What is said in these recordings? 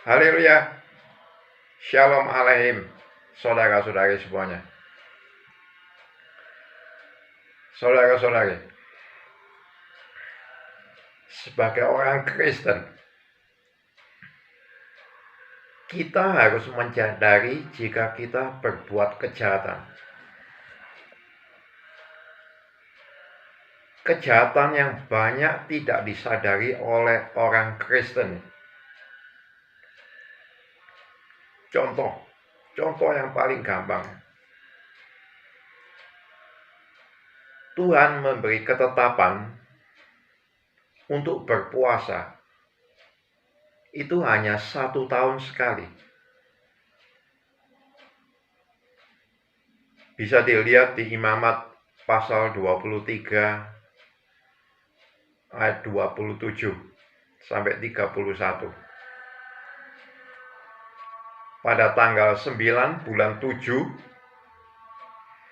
Haleluya, Shalom Aleichem, saudara-saudari semuanya. Saudara-saudari, sebagai orang Kristen, kita harus menyadari jika kita berbuat kejahatan. Kejahatan yang banyak tidak disadari oleh orang Kristen. Contoh yang paling gampang. Tuhan memberi ketetapan untuk berpuasa. Itu hanya 1 tahun sekali. Bisa dilihat di Imamat pasal 23 ayat 27 sampai 31. Pada tanggal 9 bulan 7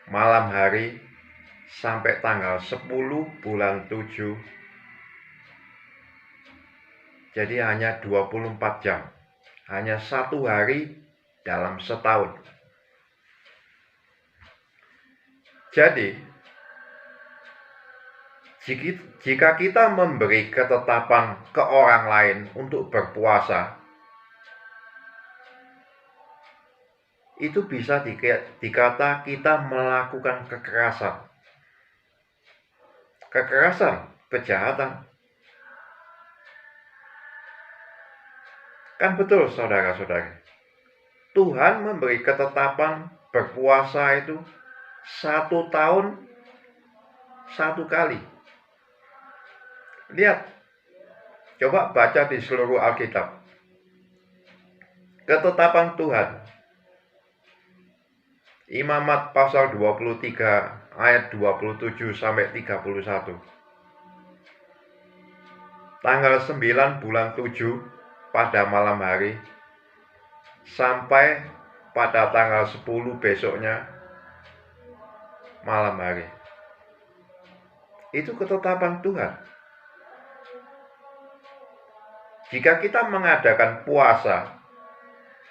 malam hari sampai tanggal 10 bulan 7. Jadi hanya 24 jam. Hanya 1 hari dalam setahun. Jadi jika kita memberi ketetapan ke orang lain untuk berpuasa, itu bisa dikata kita melakukan kekerasan. Kejahatan. Kan betul, saudara-saudari. Tuhan memberi ketetapan berpuasa itu 1 tahun 1 kali. Lihat, coba baca di seluruh Alkitab. Ketetapan Tuhan. Imamat pasal 23 ayat 27 sampai 31. Tanggal 9 bulan 7 pada malam hari sampai pada tanggal 10 besoknya malam hari. Itu ketetapan Tuhan. Jika kita mengadakan puasa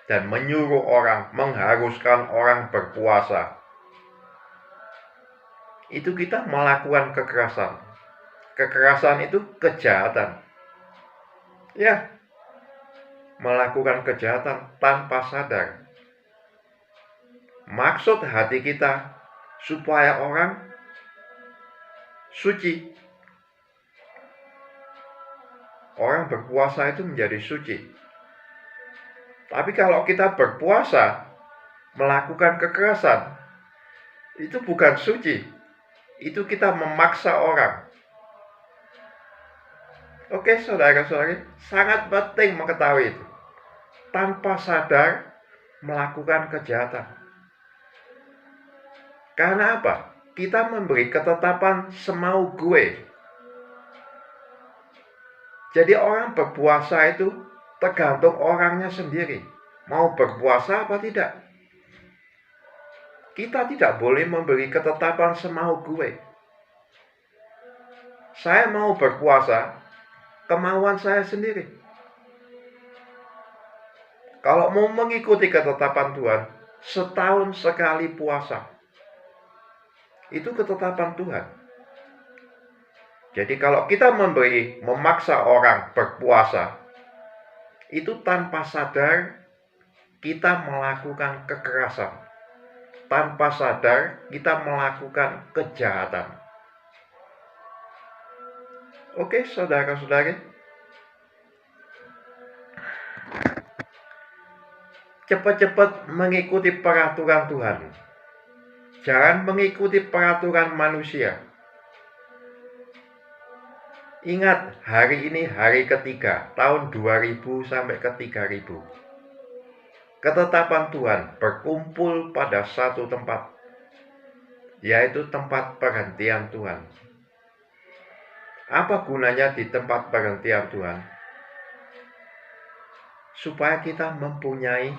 dan menyuruh orang, mengharuskan orang berpuasa, itu kita melakukan kekerasan. Kekerasan itu kejahatan. Ya, melakukan kejahatan tanpa sadar. Maksud hati kita supaya orang suci. Orang berpuasa itu menjadi suci. Tapi kalau kita berpuasa melakukan kekerasan, itu bukan suci. Itu kita memaksa orang. Oke, saudara-saudari, sangat penting mengetahui itu. Tanpa sadar melakukan kejahatan. Karena apa? Kita memberi ketetapan semau gue. Jadi orang berpuasa itu tergantung orangnya sendiri. Mau berpuasa apa tidak? Kita tidak boleh memberi ketetapan semau gue. Saya mau berpuasa, kemauan saya sendiri. Kalau mau mengikuti ketetapan Tuhan, setahun sekali puasa. Itu ketetapan Tuhan. Jadi kalau kita memaksa orang berpuasa, itu tanpa sadar kita melakukan kekerasan. Tanpa sadar kita melakukan kejahatan. Oke, saudara-saudari. Cepat-cepat mengikuti peraturan Tuhan. Jangan mengikuti peraturan manusia. Ingat, hari ini hari ketiga, tahun 2000 sampai ke 3000. Ketetapan Tuhan berkumpul pada satu tempat, yaitu tempat perhentian Tuhan. Apa gunanya di tempat perhentian Tuhan? Supaya kita mempunyai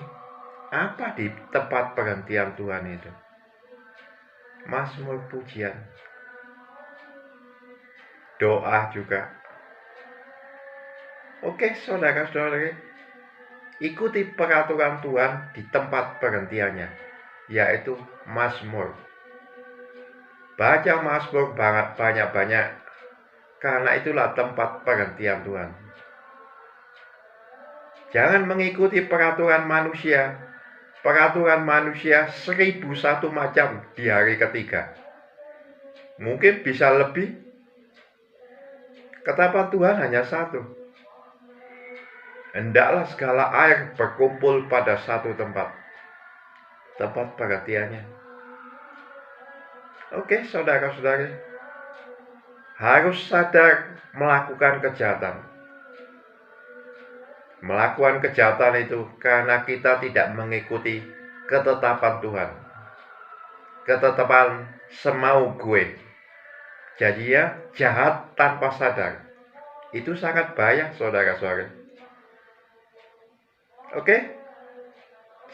apa di tempat perhentian Tuhan itu? Mazmur pujian, doa juga. Oke, saudara-saudari, ikuti peraturan Tuhan di tempat berhentiannya, yaitu Mazmur. Baca Mazmur banyak-banyak, karena itulah tempat perhentian Tuhan. Jangan mengikuti peraturan manusia. Peraturan manusia 1001 macam di hari ketiga. Mungkin bisa lebih. Ketetapan Tuhan hanya satu. Hendaklah segala air berkumpul pada satu tempat. Tempat perhatiannya. Oke, saudara-saudari. Harus sadar melakukan kejahatan. Melakukan kejahatan itu karena kita tidak mengikuti ketetapan Tuhan. Ketetapan semau gue. Jadi ya, jahat tanpa sadar. Itu sangat bahaya, saudara-saudari. Oke?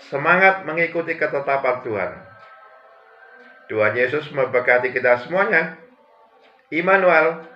Semangat mengikuti ketetapan Tuhan. Tuhan Yesus memberkati kita semuanya. Immanuel.